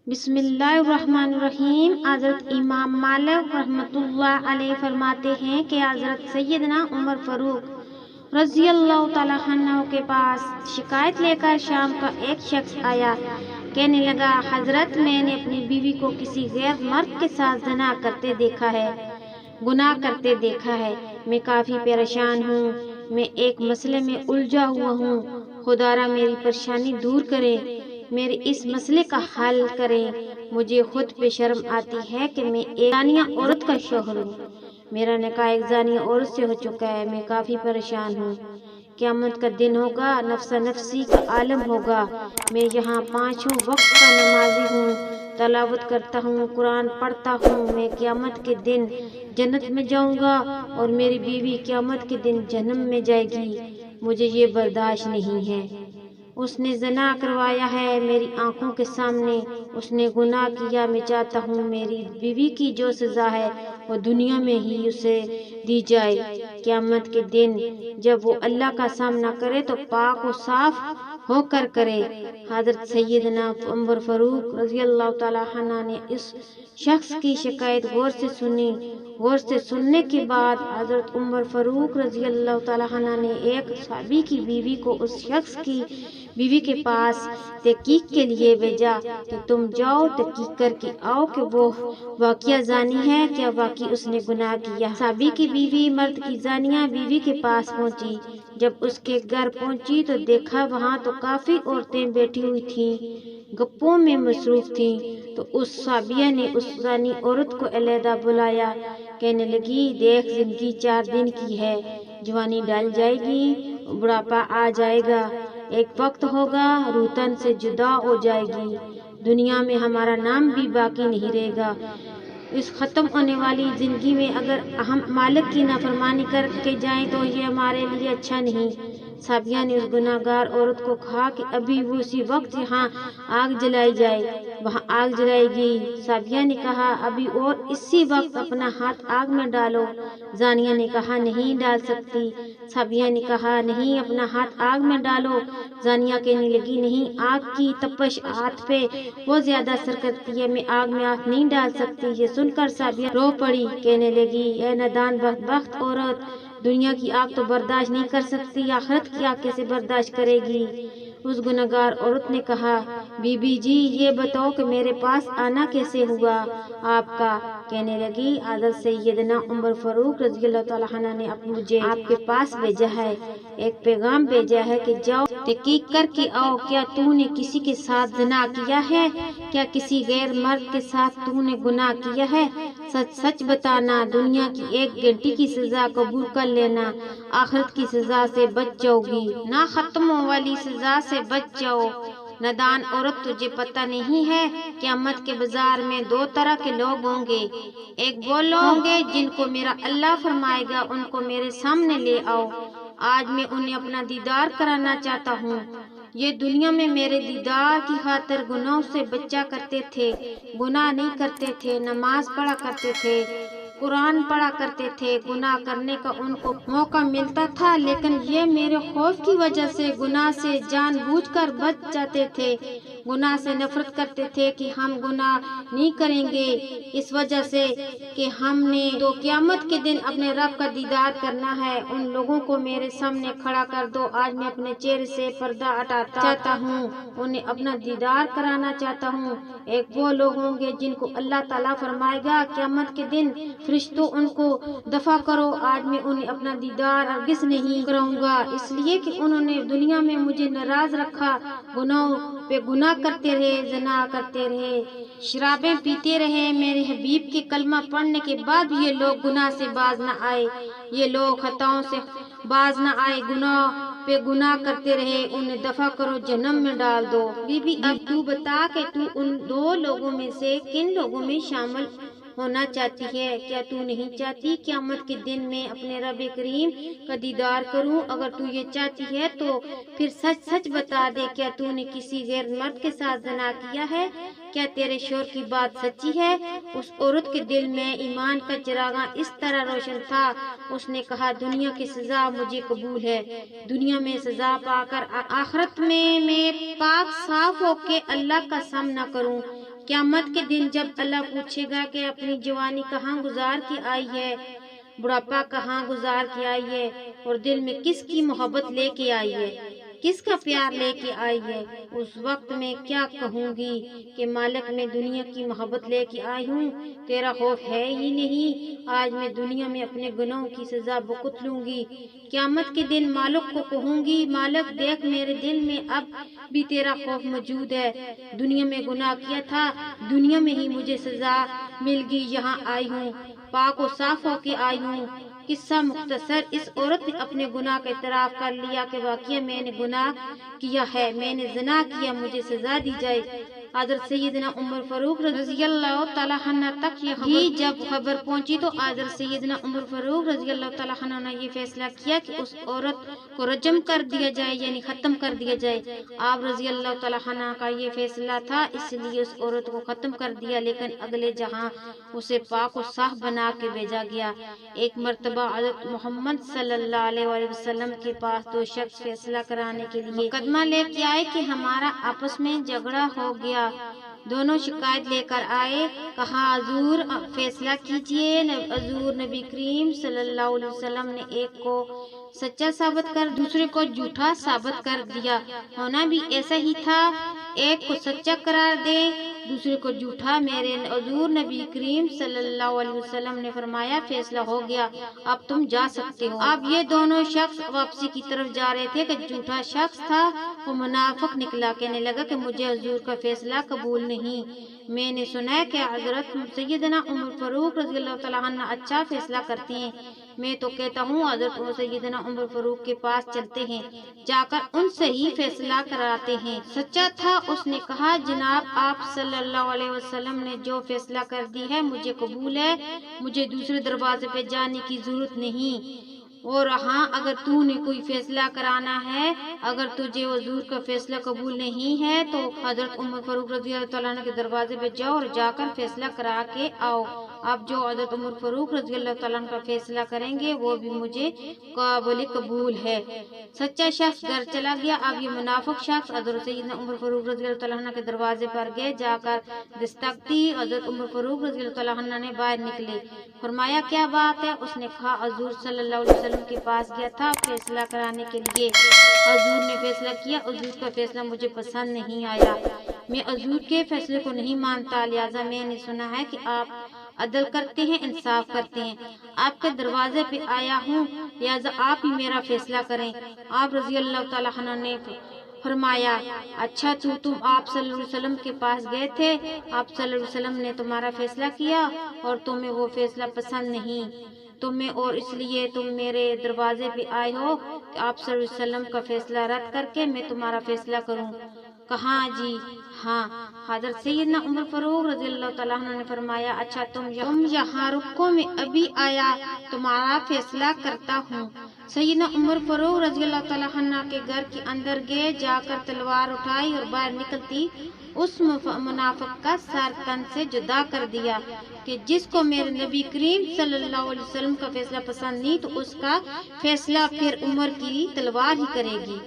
بسم اللہ الرحمن الرحیم۔ حضرت امام مالک رحمۃ اللہ علیہ فرماتے ہیں کہ حضرت سیدنا عمر فاروق رضی اللہ تعالیٰ عنہ کے پاس شکایت لے کر شام کا ایک شخص آیا۔ کہنے لگا، حضرت میں نے اپنی بیوی کو کسی غیر مرد کے ساتھ زنا کرتے دیکھا ہے، گناہ کرتے دیکھا ہے۔ میں کافی پریشان ہوں، میں ایک مسئلے میں الجھا ہوا ہوں، خدا را میری پریشانی دور کرے، میرے اس مسئلے کا حل کریں۔ مجھے خود پہ شرم آتی ہے کہ میں ایک زانیہ عورت کا شوہر ہوں، میرا نکاح ایک زانیہ عورت سے ہو چکا ہے، میں کافی پریشان ہوں۔ قیامت کا دن ہوگا، نفسا نفسی کا عالم ہوگا، میں یہاں پانچوں وقت کا نمازی ہوں، تلاوت کرتا ہوں، قرآن پڑھتا ہوں، میں قیامت کے دن جنت میں جاؤں گا اور میری بیوی قیامت کے دن جہنم میں جائے گی، مجھے یہ برداشت نہیں ہے۔ اس نے زنا کروایا ہے میری آنکھوں کے سامنے، اس نے گناہ کیا، میں چاہتا ہوں میری بیوی کی جو سزا ہے وہ دنیا میں ہی اسے دی جائے، قیامت کے دن جب وہ اللہ کا سامنا کرے تو پاک و صاف ہو کر کرے۔ حضرت سیدنا عمر فاروق رضی اللہ تعالیٰ عنہ نے اس شخص کی شکایت غور سے سنی۔ غور سے سننے کے بعد حضرت عمر فاروق رضی اللہ تعالیٰ عنہ نے ایک صحابی کی بیوی کو اس شخص کی بیوی کے پاس تحقیق کے لیے بھیجا کہ تم جاؤ تحقیق کر کے آؤ کہ وہ واقعہ زانی ہے، کیا واقعی اس نے گناہ کیا۔ صحابی کی بیوی مرد کی زانیہ بیوی کے پاس پہنچی۔ جب اس کے گھر پہنچی تو دیکھا وہاں تو کافی عورتیں بیٹھی ہوئی تھیں، گپوں میں مصروف تھیں، تو اس صحابیہ نے اس زانی عورت کو علیحدہ بلایا۔ کہنے لگی، دیکھ، زندگی 4 دن کی ہے، جوانی ڈل جائے گی، بڑھاپا آ جائے گا، ایک وقت ہوگا روح تن سے جدا ہو جائے گی، دنیا میں ہمارا نام بھی باقی نہیں رہے گا۔ اس ختم ہونے والی زندگی میں اگر ہم مالک کی نافرمانی کر کے جائیں تو یہ ہمارے لیے اچھا نہیں۔ صحابیہ نے اس گناہ گار عورت کو کہا کہ ابھی اسی وقت یہاں آگ جلائی جائے، وہاں آگ جلائی گئی۔ صحابیہ نے کہا، ابھی اور اسی وقت اپنا ہاتھ آگ میں ڈالو۔ زانیہ نے کہا، نہیں ڈال سکتی۔ صحابیہ نے کہا، نہیں، اپنا ہاتھ آگ میں ڈالو۔ زانیہ کہنے لگی، نہیں، آگ کی تپش ہاتھ پہ بہت زیادہ اثر کرتی ہے، میں آگ میں ہاتھ نہیں ڈال سکتی۔ یہ سن کر صحابیہ رو پڑی، کہنے لگی، اے نادان بدبخت عورت، دنیا کی آگ تو برداشت نہیں کر سکتی، آخرت کی آگ کیسے برداشت کرے گی؟ اس گنہگار عورت نے کہا، بی بی جی، یہ بتاؤ کہ میرے پاس آنا کیسے ہوا آپ کا؟ کہنے لگی، حضرت سیدنا عمر فاروق رضی اللہ تعالیٰ عنہ نے مجھے آپ کے پاس بھیجا ہے، ایک پیغام بھیجا ہے کہ جاؤ تحقیق کر کے آؤ، کیا تو نے کسی کے ساتھ زنا کیا ہے؟ کیا کسی غیر مرد کے ساتھ تو نے گناہ کیا ہے؟ سچ سچ بتانا، دنیا کی 1 گھنٹے کی سزا قبول کر لینا، آخرت کی سزا سے بچ جاؤ گی، نہ ختم والی سزا سے بچ جاؤ۔ نادان عورت، تجھے پتہ نہیں ہے، قیامت کے بازار میں 2 طرح کے لوگ ہوں گے، ایک وہ لوگ ہوں گے جن کو میرا اللہ فرمائے گا ان کو میرے سامنے لے آؤ، آج میں انہیں اپنا دیدار کرانا چاہتا ہوں۔ یہ دنیا میں میرے دیدار کی خاطر گناہوں سے بچا کرتے تھے، گناہ نہیں کرتے تھے، نماز پڑھا کرتے تھے، قرآن پڑھا کرتے تھے، گناہ کرنے کا ان کو موقع ملتا تھا، لیکن یہ میرے خوف کی وجہ سے گناہ سے جان بوجھ کر بچ جاتے تھے، گناہ سے نفرت کرتے تھے کہ ہم گناہ نہیں کریں گے، اس وجہ سے کہ ہم نے تو قیامت کے دن اپنے رب کا دیدار کرنا ہے۔ ان لوگوں کو میرے سامنے کھڑا کر دو، آج میں اپنے چہرے سے پردہ ہٹاتا چاہتا ہوں، انہیں اپنا دیدار کرانا چاہتا ہوں۔ ایک وہ لوگ ہوں گے جن کو اللہ تعالیٰ فرمائے گا قیامت کے دن، فرشتوں ان کو دفع کرو، آج میں انہیں اپنا دیدار ہرگز نہیں کراؤں گا، اس لیے کہ انہوں نے دنیا میں مجھے ناراض رکھا، گناہوں پہ گناہ کرتے رہے، زنا کرتے رہے، شرابیں پیتے رہے، میرے حبیب کے کلمہ پڑھنے کے بعد بھی یہ لوگ گناہ سے باز نہ آئے، یہ لوگ خطاؤں سے باز نہ آئے، گناہ پہ گناہ کرتے رہے، انہیں دفع کرو، جہنم میں ڈال دو۔ بی بی، اب تو بتا کہ تو ان 2 لوگوں میں سے کن لوگوں میں شامل ہونا چاہتی ہے؟ کیا تو نہیں چاہتی قیامت کے دن میں اپنے رب کریم کا دیدار کروں؟ اگر تو یہ چاہتی ہے تو پھر سچ سچ بتا دے، کیا تو نے کسی غیر مرد کے ساتھ زنا کیا ہے؟ کیا تیرے شوہر کی بات سچی ہے؟ اس عورت کے دل میں ایمان کا چراغاں اس طرح روشن تھا، اس نے کہا، دنیا کی سزا مجھے قبول ہے، دنیا میں سزا پا کر آخرت میں پاک صاف ہو کے اللہ کا سامنا کروں، قیامت کے دن جب اللہ پوچھے گا کہ اپنی جوانی کہاں گزار کے آئی ہے، بڑھاپا کہاں گزار کے آئی ہے، اور دل میں کس کی محبت لے کے آئی ہے، کس کا پیار لے کے آئی ہے، اس وقت میں کیا کہوں گی کہ مالک میں دنیا کی محبت لے کے آئی ہوں، تیرا خوف ہے ہی نہیں، آج میں دنیا میں اپنے گناہوں کی سزا بھگت لوں گی۔ قیامت کے دن مالک کو کہوں گی، مالک دیکھ میرے دل میں اب بھی تیرا خوف موجود ہے، دنیا میں گناہ کیا تھا، دنیا میں ہی مجھے سزا مل گئی، یہاں آئی ہوں پاک و صاف ہو کے آئی ہوں۔ قصہ مختصر، اس عورت نے اپنے گناہ کا اعتراف کر لیا کہ واقعہ میں نے گناہ کیا ہے، میں نے زنا کیا، مجھے سزا دی جائے۔ حضرت سیدنا عمر فاروق رضی اللہ تعالیٰ عنہ تک یہ جب خبر پہنچی تو حضرت سیدنا عمر فاروق رضی اللہ تعالیٰ عنہ نے یہ فیصلہ کیا کہ اس عورت کو رجم کر دیا جائے، یعنی ختم کر دیا جائے۔ آپ رضی اللہ تعالیٰ عنہ کا یہ فیصلہ تھا، اس لیے اس عورت کو ختم کر دیا، لیکن اگلے جہاں اسے پاک و صاف بنا کے بھیجا گیا۔ ایک مرتبہ حضرت محمد صلی اللہ علیہ وسلم کے پاس دو شخص فیصلہ کرانے کے لیے مقدمہ لے کے آئے کہ ہمارا آپس میں جھگڑا ہو گیا۔ دونوں شکایت لے کر آئے، کہا حضور فیصلہ کیجئے۔ حضور نبی کریم صلی اللہ علیہ وسلم نے ایک کو سچا ثابت کر دوسرے کو جھوٹا ثابت کر دیا۔ ہونا بھی ایسا ہی تھا، ایک کو سچا قرار دے دوسرے کو جھوٹا۔ میرے حضور نبی کریم صلی اللہ علیہ وسلم نے فرمایا فیصلہ ہو گیا، اب تم جا سکتے ہو۔ اب یہ دونوں شخص واپسی کی طرف جا رہے تھے کہ جھوٹا شخص تھا وہ منافق نکلا، کہنے لگا کہ مجھے حضور کا فیصلہ قبول نہیں، میں نے سنا ہے کہ حضرت سیدنا عمر فاروق رضی اللہ تعالیٰ عنہ اچھا فیصلہ کرتے ہیں، میں تو کہتا ہوں حضرت سیدنا عمر فاروق کے پاس چلتے ہیں، جا کر ان سے ہی فیصلہ کراتے ہیں۔ سچا تھا، اس نے کہا جناب آپ صلی اللہ علیہ وسلم نے جو فیصلہ کر دی ہے مجھے قبول ہے، مجھے دوسرے دروازے پہ جانے کی ضرورت نہیں، اور ہاں اگر تو نے کوئی فیصلہ کرانا ہے، اگر تجھے حضور کا فیصلہ قبول نہیں ہے تو حضرت عمر فاروق رضی اللہ تعالیٰ عنہ کے دروازے پہ جاؤ اور جا کر فیصلہ کرا کے آؤ۔ اب جو حضرت عمر فاروق رضی اللہ تعالیٰ عنہ کا فیصلہ کریں گے وہ بھی مجھے قابل قبول ہے۔ سچا شخص گھر چلا گیا۔ اب یہ منافق شخص حضرت سیدنا عمر فاروق رضی اللہ تعالیٰ عنہ کے دروازے پر گئے، جا کر دستک دی۔ حضرت عمر فاروق رضی اللہ تعالیٰ عنہ نے باہر نکلے، فرمایا کیا بات ہے؟ اس نے کہا حضور صلی اللہ علیہ وسلم کے پاس گیا تھا فیصلہ کرانے کے لیے، حضور نے فیصلہ کیا، حضور کا فیصلہ مجھے پسند نہیں آیا، میں حضور کے فیصلے کو نہیں مانتا، لہٰذا میں نے سنا ہے کہ آپ عدل کرتے ہیں، انصاف کرتے ہیں، آپ کے دروازے پہ آیا ہوں، لہٰذا آپ ہی میرا فیصلہ کریں۔ آپ رضی اللہ تعالیٰ عنہ نے فرمایا اچھا تم آپ صلی اللہ علیہ وسلم کے پاس گئے تھے، آپ صلی اللہ علیہ وسلم نے تمہارا فیصلہ کیا اور تمہیں وہ فیصلہ پسند نہیں تمہیں، اور اس لیے تم میرے دروازے پہ آئے ہو کہ آپ صلی اللہ علیہ وسلم کا فیصلہ رد کر کے میں تمہارا فیصلہ کروں۔ کہاں جی ہاں۔ حضرت سیدنا عمر فاروق رضی اللہ تعالیٰ عنہ نے فرمایا اچھا تم یہاں رکو، میں ابھی آیا تمہارا فیصلہ کرتا ہوں۔ سیدنا عمر فاروق رضی اللہ تعالیٰ عنہ کے گھر کے اندر گئے، جا کر تلوار اٹھائی اور باہر نکلتی اس منافق کا سر تن سے جدا کر دیا کہ جس کو میرے نبی کریم صلی اللہ علیہ وسلم کا فیصلہ پسند نہیں تو اس کا فیصلہ پھر عمر کی تلوار ہی کرے گی۔